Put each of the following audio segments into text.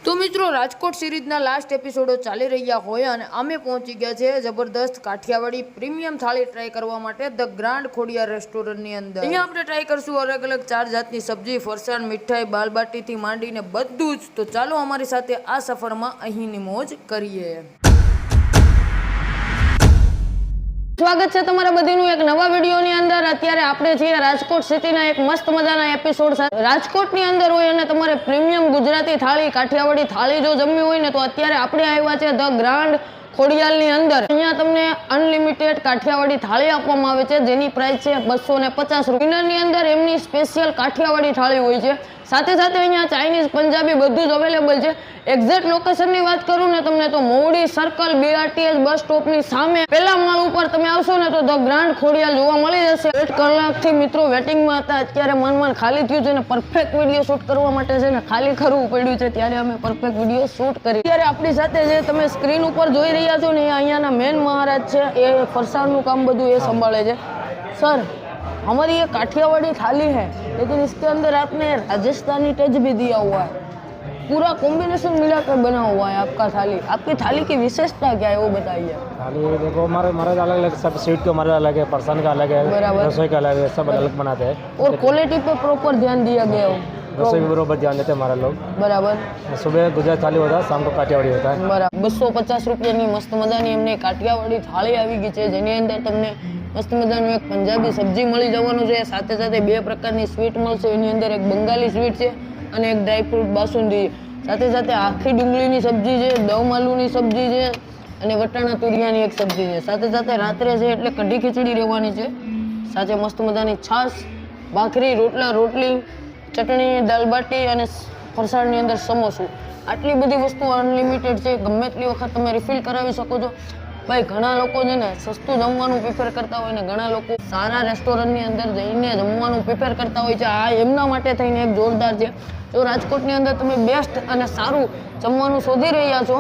તો મિત્રો રાજકોટ સિરીઝના લાસ્ટ એપિસોડો ચાલી રહ્યા હોય અને અમે પહોંચી ગયા છે જબરદસ્ત કાઠિયાવાડી પ્રીમિયમ થાળી ટ્રાય કરવા માટે ધ ગ્રાન્ડ ખોડિયાર રેસ્ટોરન્ટની અંદર. અહીંયા આપણે ટ્રાય કરશું અલગ અલગ 4 જાતની સબ્જી, ફરસાણ, મીઠાઈ, બાલબાટીથી માંડીને બધું જ. તો ચાલો અમારી સાથે આ સફરમાં અહીંની મોજ કરીએ. સ્વાગત છે તમારા બધીનું એક નવા વિડીયોની અંદર. અત્યારે આપણે છીએ રાજકોટ સિટીના એક મસ્ત મજાના એપિસોડ સાથે. રાજકોટની અંદર હોય અને તમારે પ્રીમિયમ ગુજરાતી થાળી, કાઠિયાવાડી થાળી જો જમવી હોય ને તો અત્યારે આપણે આવ્યા છે ધ ગ્રાન્ડ ખોડિયાલની અંદર. અહીંયા તમને અનલિમિટેડ કાઠિયાવાડી થાળી આપવામાં આવે છે જેની પ્રાઇસ છે 250 રૂપિયા. ની અંદર એમની સ્પેશિયલ કાઠિયાવાડી થાળી હોય છે. સાથે સાથે અહીંયા ચાઇનીઝ, પંજાબી બધું જ અવેલેબલ છે. એક્ઝેક્ટ લોકેશનની વાત કરું ને તમને તો મોવડી સર્કલ BRTS બસ સ્ટોપની સામે પહેલા માળ ઉપર તમે આવશો ને તો ધ ગ્રાન્ડ ખોડિયાલ જોવા મળી જશે. 8 કલાકથી મિત્રો વેટિંગમાં હતા. અત્યારે મન ખાલી થયું છે ને પરફેક્ટ વિડીયો શૂટ કરવા માટે છે ને ખાલી કરવું પડ્યું છે, ત્યારે અમે પરફેક્ટ વિડીયો શૂટ કરી. અત્યારે આપણી સાથે જે તમે સ્ક્રીન ઉપર જોઈ રહ્યા છો ને એ અહીંયાના મેન મહારાજ છે. એ ફરસાણનું કામ બધું એ સંભાળે છે. સર, हमारी ये काठियावाड़ी थाली है लेकिन इसके अंदर आपने राजस्थानी टच भी दिया हुआ है, पूरा कॉम्बिनेशन मिलाकर बना हुआ है आपका थाली. आपकी थाली की विशेषता क्या है वो बताइए. थाली देखो हमारे अलग अलग सब स्वीट का हमारा अलग है, फरसान का अलग है, रसोई का अलग है, सब अलग बनाते हैं और क्वालिटी पे प्रॉपर ध्यान दिया गया हो. रसोई भी बराबर ध्यान देते हैं हमारा लोग. बराबर. सुबह गुजरात थाली होता है, शाम को काठियावाड़ी होता है. बराबर. 250 રૂપિયાની મસ્ત મજાની એમને કાઠિયાવાડી થાળી આવી ગઈ છે જેની અંદર તમને મસ્ત મજાનું એક પંજાબી સબ્જી મળી જવાનું છે. સાથે સાથે 2 પ્રકારની સ્વીટ મળશે. એની અંદર એક બંગાળી સ્વીટ છે અને એક ડ્રાયફ્રૂટ બાસુંદી. સાથે સાથે આખી ડુંગળીની સબ્જી છે, દમ આલુની સબ્જી છે અને વટાણા તુરિયાની એક સબ્જી છે. સાથે સાથે રાત્રે છે એટલે કઢી ખીચડી રહેવાની છે. સાથે મસ્ત મજાની છાશ, ભાખરી, રોટલા, રોટલી, ચટણી, દાલબાટી અને ફરસાણની અંદર સમોસું. આટલી બધી વસ્તુ અનલિમિટેડ છે. ગમે એટલી વખત તમે રિફિલ કરાવી શકો છો. ભાઈ ઘણા લોકો છે ને સસ્તું જમવાનું પ્રિફર કરતા હોય ને ઘણા લોકો સારા રેસ્ટોરન્ટની અંદર જઈને જમવાનું પ્રિફર કરતા હોય છે. આ એમના માટે થઈને એક જોરદાર છે. જો રાજકોટની અંદર તમે બેસ્ટ અને સારું જમવાનું શોધી રહ્યા છો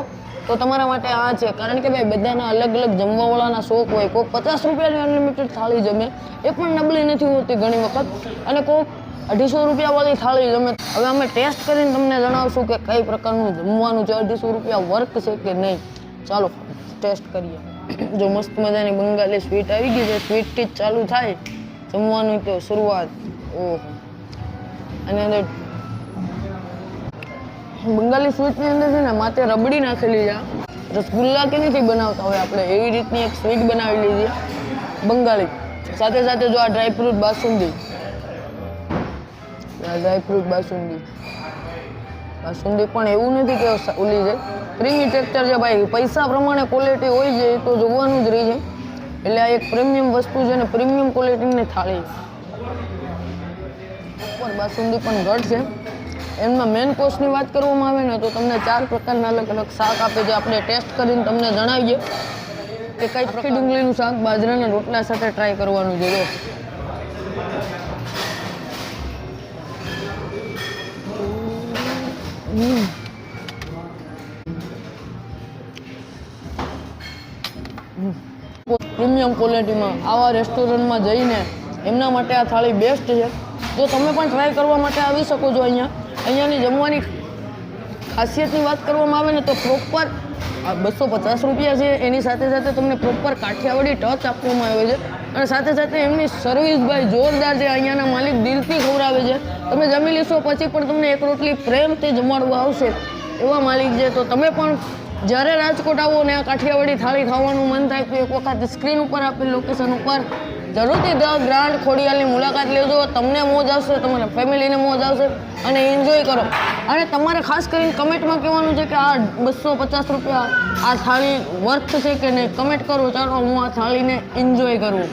તો તમારા માટે આ છે. કારણ કે ભાઈ બધાના અલગ અલગ જમવાવાળાના શોખ હોય. કોઈક 50 રૂપિયાની અનલિમિટેડ થાળી જમે એ પણ નબળી નથી હોતી ઘણી વખત, અને કોઈક 250 રૂપિયાવાળી થાળી જમે. હવે અમે ટેસ્ટ કરીને તમને જણાવશું કે કઈ પ્રકારનું જમવાનું છે, 250 રૂપિયા વર્ક છે કે નહીં. ચાલો ટેસ્ટ કરીએ. જો મસ્ત મજાની બંગાળી સ્વીટ આવી ગઈ છે. સ્વીટથી જ ચાલુ થાય જમવાનું તો શરૂઆત. ઓહો, અને અંદર બંગાળી સ્વીટની અંદર છે ને માથે રબડી નાખેલી છે. રસગુલ્લા કે નથી બનાવતા હોય આપણે એવી રીતની એક સ્વીટ બનાવેલી છે બંગાળી. સાથે સાથે જો આ ડ્રાયફ્રૂટ બાસુંદી, ડ્રાયફ્રૂટ બાસુંદી પણ એવું નથી કે ઓલી છે પ્રીમિયમ ટેક્સચર છે. ભાઈ પૈસા પ્રમાણે ક્વોલિટી હોય છે તો જોવાનું જ રહી છે. એટલે આ એક પ્રીમિયમ વસ્તુ છે ને પ્રીમિયમ ક્વોલિટીની થાળી. ઉપર બાસુંદી પણ ઘટ છે. એમના મેન કોર્સની વાત કરવામાં આવે ને તો તમને 4 પ્રકારના અલગ અલગ શાક આપે છે. આપણે ટેસ્ટ કરીને તમને જણાવીએ કે કઈ પ્રકાર. ડુંગળીનું શાક બાજરાના રોટલા સાથે ટ્રાય કરવાનું છે. જો પ્રીમિયમ ક્વોલિટીમાં આવા રેસ્ટોરન્ટમાં જઈને એમના માટે આ થાળી બેસ્ટ છે. જો તમે પણ ટ્રાય કરવા માટે આવી શકો છો. અહીંયાની જમવાની ખાસિયતની વાત કરવામાં આવે ને તો પ્રોપર 250 રૂપિયા છે. એની સાથે સાથે તમને પ્રોપર કાઠિયાવાડી ટચ આપવામાં આવે છે. અને સાથે સાથે એમની સર્વિસ ભાઈ જોરદાર છે. અહીંયાના માલિક દિલથી ખવડાવે છે. તમે જમી લેશો પછી પણ તમને એક રોટલી પ્રેમથી જમાડવા આવશે એવા માલિક છે. તો તમે પણ જ્યારે રાજકોટ આવો ને આ કાઠિયાવાડી થાળી ખાવાનું મન થાય તો એક વખત સ્ક્રીન ઉપર આપેલ લોકેશન ઉપર જરૂરથી ધ ગ્રાન્ડ ખોડિયાલની મુલાકાત લેજો. તમને મોજ આવશે, તમારા ફેમિલીને મોજ આવશે અને એન્જોય કરો. અને તમારે ખાસ કરીને કમેન્ટમાં કહેવાનું છે કે આ 250 રૂપિયા આ થાળી વર્થ છે કે નહીં. કમેન્ટ કરો. ચાલો હું આ થાળીને એન્જોય કરું.